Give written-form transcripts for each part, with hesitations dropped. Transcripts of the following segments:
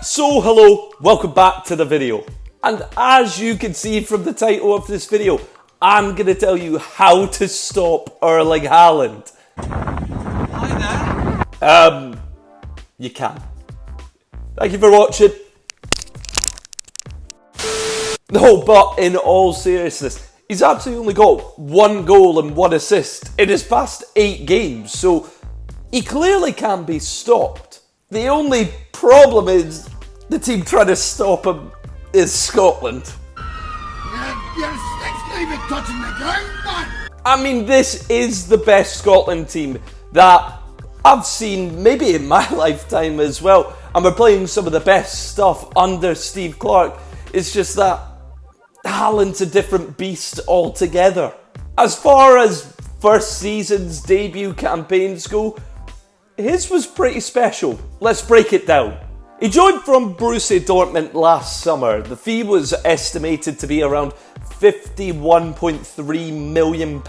So hello, welcome back to the video. And as you can see from the title of this video, I'm going to tell you how to stop Erling Haaland. Hi there. You can. Thank you for watching. No, but in all seriousness, he's actually only got 1 goal and 1 assist in his past 8 games, so he clearly can be stopped. The only problem is the team trying to stop him is Scotland. Your sticks leave it touching the ground, man. I mean, this is the best Scotland team that I've seen maybe in my lifetime as well. And we're playing some of the best stuff under Steve Clarke. It's just that Haaland's a different beast altogether. As far as first season's debut campaigns go, his was pretty special. Let's break it down. He joined from Borussia Dortmund last summer. The fee was estimated to be around £51.3 million,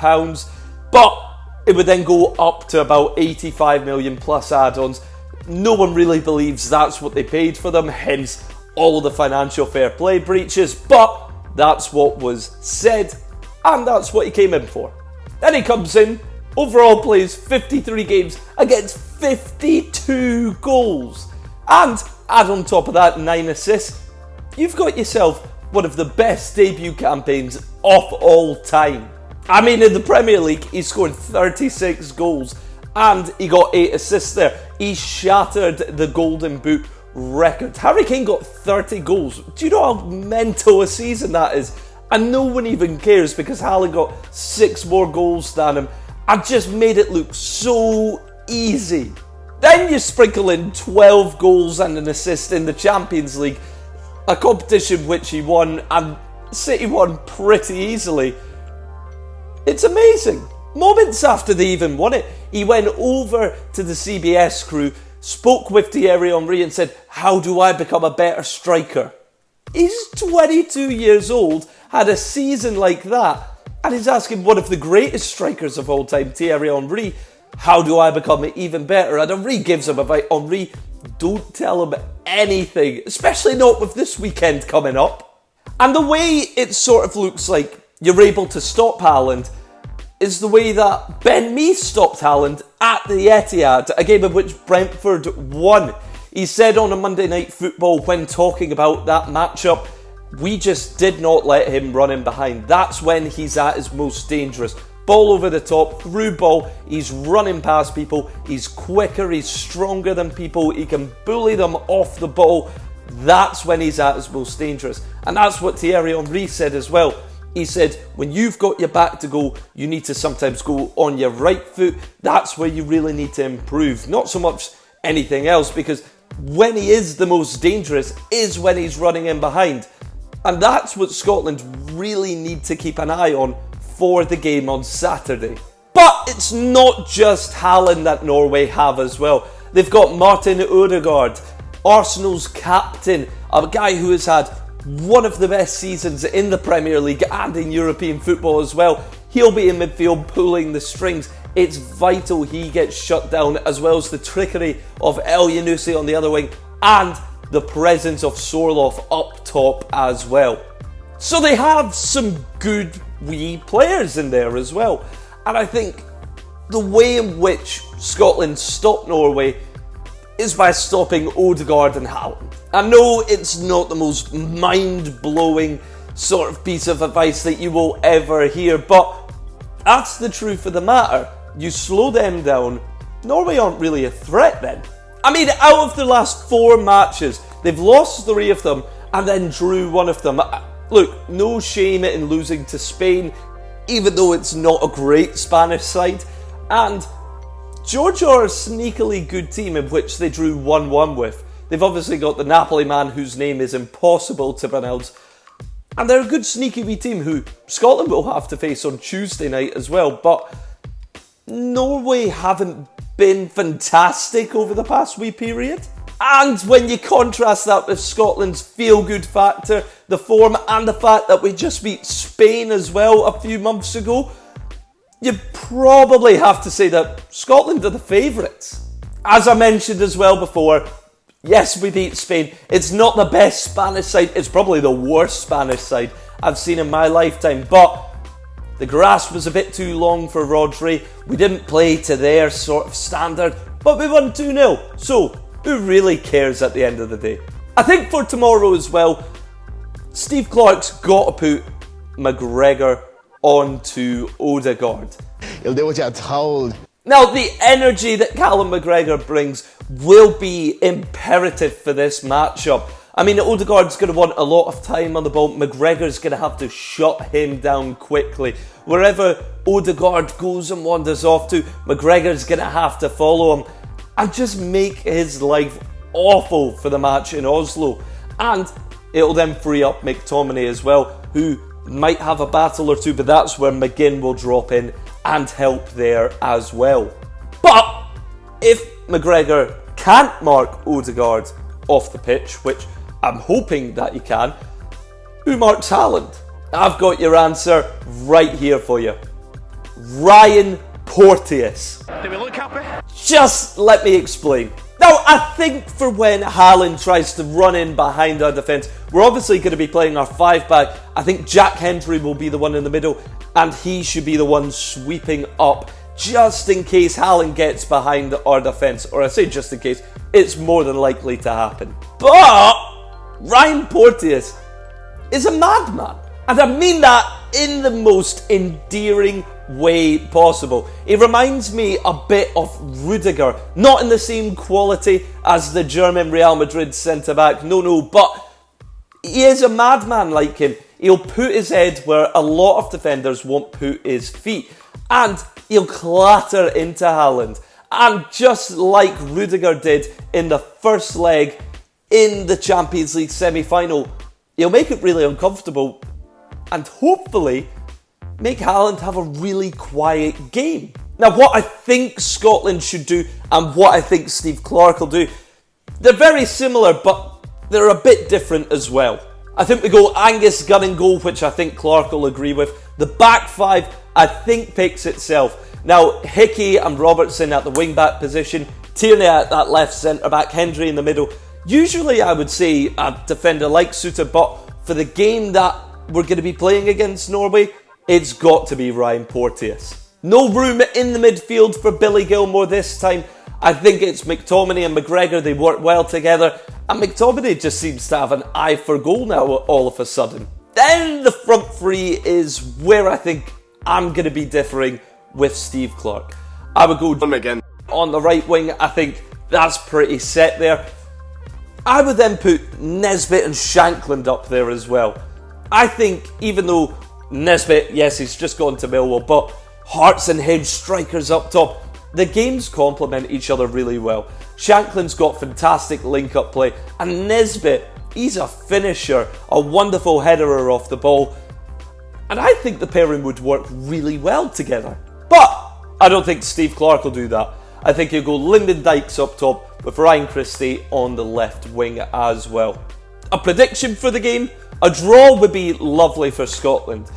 but it would then go up to about 85 million plus add-ons. No one really believes that's what they paid for them, hence all the financial fair play breaches, but that's what was said, and that's what he came in for. Then he comes in, overall plays 53 games against 52 goals. And add on top of that 9 assists, you've got yourself one of the best debut campaigns of all time. I mean, in the Premier League, he scored 36 goals and he got 8 assists there. He shattered the Golden Boot record. Harry Kane got 30 goals. Do you know how mental a season that is? And no one even cares because Haaland got 6 more goals than him. I just made it look so easy. Then you sprinkle in 12 goals and an assist in the Champions League, a competition which he won, and City won pretty easily. It's amazing. Moments after they even won it, he went over to the CBS crew, spoke with Thierry Henry and said, "How do I become a better striker?" He's 22 years old, had a season like that, and he's asking one of the greatest strikers of all time, Thierry Henry, how do I become even better? And Henry gives him advice. Henry, don't tell him anything, especially not with this weekend coming up. And the way it sort of looks like you're able to stop Haaland is the way that Ben Mee stopped Haaland at the Etihad, a game in which Brentford won. He said on a Monday Night Football when talking about that matchup, "We just did not let him run in behind. That's when he's at his most dangerous. Ball over the top, through ball, he's running past people, he's quicker, he's stronger than people, he can bully them off the ball. That's when he's at his most dangerous." And that's what Thierry Henry said as well. He said, when you've got your back to goal, you need to sometimes go on your right foot. That's where you really need to improve, not so much anything else, because when he is the most dangerous is when he's running in behind. And that's what Scotland really need to keep an eye on for the game on Saturday. But it's not just Haaland that Norway have as well. They've got Martin Ødegaard, Arsenal's captain, a guy who has had one of the best seasons in the Premier League and in European football as well. He'll be in midfield pulling the strings. It's vital he gets shut down, as well as the trickery of El Yunusi on the other wing and the presence of Sorloth up top as well. So they have some good wee players in there as well. And I think the way in which Scotland stopped Norway is by stopping Ødegaard and Haaland. I know it's not the most mind-blowing sort of piece of advice that you will ever hear, but that's the truth of the matter. You slow them down, Norway aren't really a threat then. I mean, out of the last 4 matches, they've lost 3 of them and then drew 1 of them. Look, no shame in losing to Spain, even though it's not a great Spanish side. And Georgia are a sneakily good team in which they drew 1-1 with. They've obviously got the Napoli man whose name is impossible to pronounce. And they're a good sneaky wee team who Scotland will have to face on Tuesday night as well. But Norway haven't been fantastic over the past wee period. And when you contrast that with Scotland's feel-good factor, the form, and the fact that we just beat Spain as well a few months ago, you probably have to say that Scotland are the favourites. As I mentioned as well before, Yes, we beat Spain. It's not the best Spanish side. It's probably the worst Spanish side I've seen in my lifetime. But the grass was a bit too long for Rodri. We didn't play to their sort of standard, but we won 2-0. So, who really cares at the end of the day? I think for tomorrow as well, Steve Clarke's got to put McGregor onto Odegaard. He'll do what you're told. Now, the energy that Callum McGregor brings will be imperative for this matchup. I mean, Odegaard's going to want a lot of time on the ball. McGregor's going to have to shut him down quickly. Wherever Odegaard goes and wanders off to, McGregor's going to have to follow him and just make his life awful for the match in Oslo. And it'll then free up McTominay as well, who might have a battle or two, but that's where McGinn will drop in and help there as well. But if McGregor can't mark Odegaard off the pitch, which I'm hoping that he can, who marks Haaland? I've got your answer right here for you. Ryan Porteous. Do we look happy? Just let me explain. Now, I think for when Haaland tries to run in behind our defence, we're obviously going to be playing our 5-back. I think Jack Hendry will be the one in the middle, and he should be the one sweeping up, just in case Haaland gets behind our defence. Or I say just in case, it's more than likely to happen. But Ryan Porteous is a madman. And I mean that in the most endearing way possible. He reminds me a bit of Rudiger. Not in the same quality as the German Real Madrid centre-back. No, but he is a madman like him. He'll put his head where a lot of defenders won't put his feet. And he'll clatter into Haaland. And just like Rudiger did in the first leg in the Champions League semi-final, he'll make it really uncomfortable and hopefully make Haaland have a really quiet game. Now, what I think Scotland should do and what I think Steve Clarke will do, they're very similar, but they're a bit different as well. I think we go Angus Gunn in goal, which I think Clarke will agree with. The back five, I think, picks itself. Now, Hickey and Robertson at the wing-back position, Tierney at that left centre-back, Hendry in the middle. Usually I would say a defender like Suter, but for the game that we're going to be playing against Norway, it's got to be Ryan Porteous. No room in the midfield for Billy Gilmore this time. I think it's McTominay and McGregor. They work well together. And McTominay just seems to have an eye for goal now all of a sudden. Then the front three is where I think I'm going to be differing with Steve Clarke. I would go again on the right wing. I think that's pretty set there. I would then put Nesbitt and Shankland up there as well. I think even though Nesbitt, yes, he's just gone to Millwall, but Hearts and Hedge strikers up top, the games complement each other really well. Shankland's got fantastic link-up play, and Nesbitt, he's a finisher, a wonderful headerer off the ball, and I think the pairing would work really well together. But I don't think Steve Clarke will do that. I think he'll go Lyndon Dykes up top with Ryan Christie on the left wing as well. A prediction for the game? A draw would be lovely for Scotland.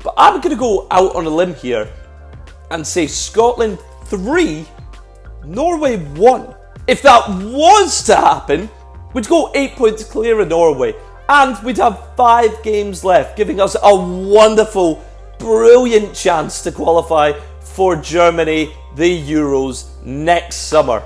But I'm going to go out on a limb here and say Scotland 3, Norway 1. If that was to happen, we'd go 8 points clear of Norway. And we'd have 5 games left, giving us a wonderful, brilliant chance to qualify for Germany, the Euros, next summer.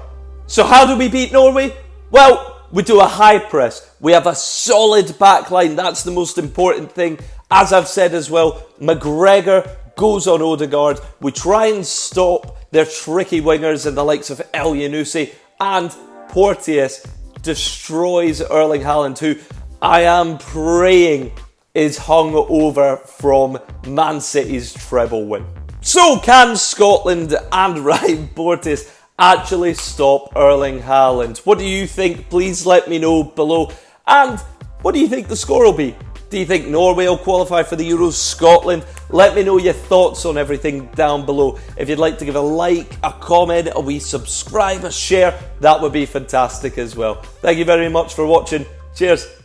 So how do we beat Norway? Well, we do a high press. We have a solid back line. That's the most important thing. As I've said as well, McGregor goes on Odegaard. We try and stop their tricky wingers and the likes of El Yunusi. And Porteous destroys Erling Haaland, who I am praying is hung over from Man City's treble win. So can Scotland and Ryan Porteous actually stop Erling Haaland? What do you think? Please let me know below. And what do you think the score will be? Do you think Norway will qualify for the Euros? Scotland? Let me know your thoughts on everything down below. If you'd like to give a like, a comment, a wee subscribe, a share, that would be fantastic as well. Thank you very much for watching. Cheers.